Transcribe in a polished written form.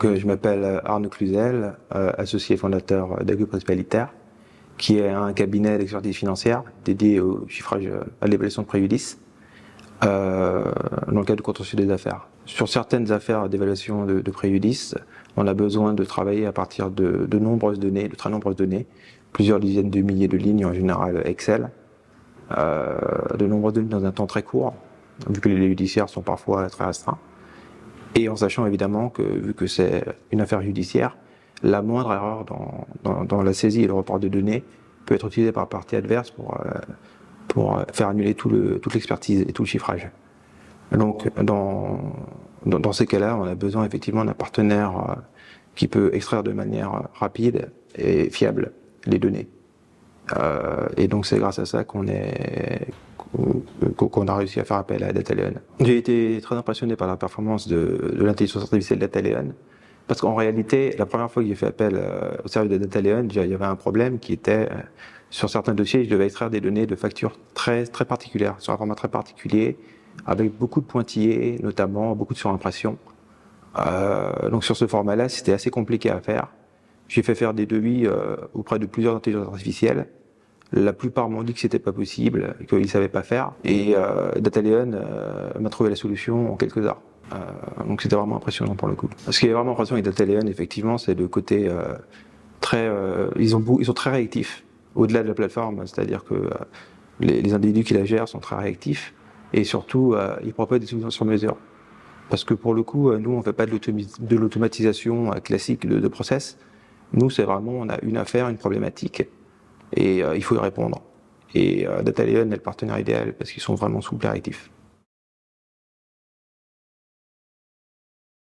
Je m'appelle Arnaud Cluzel, associé fondateur d'Agu Principalitaire, qui est un cabinet d'expertise financière dédié au chiffrage, à l'évaluation de préjudice, dans le cadre du contentieux des affaires. Sur certaines affaires d'évaluation de préjudice, on a besoin de travailler à partir de nombreuses données, de très nombreuses données, plusieurs dizaines de milliers de lignes, en général Excel, de nombreuses données dans un temps très court, vu que les délais judiciaires sont parfois très restreints. Et en sachant évidemment que, vu que c'est une affaire judiciaire, la moindre erreur dans la saisie et le report de données peut être utilisée par la partie adverse pour faire annuler toute l'expertise et tout le chiffrage. Donc, dans ces cas-là, on a besoin effectivement d'un partenaire qui peut extraire de manière rapide et fiable les données. Et donc, c'est grâce à ça qu'on a réussi à faire appel à Dataleon. J'ai été très impressionné par la performance de l'intelligence artificielle Dataleon, parce qu'en réalité, la première fois que j'ai fait appel au service de Dataleon, il y avait un problème qui était, sur certains dossiers, je devais extraire des données de factures très, très particulières, sur un format très particulier, avec beaucoup de pointillés, notamment beaucoup de surimpression. Donc sur ce format-là, c'était assez compliqué à faire. J'ai fait faire des devis auprès de plusieurs intelligences artificielles. La plupart m'ont dit que c'était pas possible, qu'ils ne savaient pas faire. Et Dataleon m'a trouvé la solution en quelques heures. Donc c'était vraiment impressionnant pour le coup. Ce qui est vraiment impressionnant avec Dataleon, effectivement, c'est le côté ils sont très réactifs, au-delà de la plateforme, c'est-à-dire que les individus qui la gèrent sont très réactifs, et surtout, ils proposent des solutions sur mesure. Parce que pour le coup, nous, on ne fait pas de l'automatisation classique de process. Nous, c'est vraiment, on a une affaire, une problématique, et il faut y répondre. Et Dataleon est le partenaire idéal parce qu'ils sont vraiment souples et réactifs.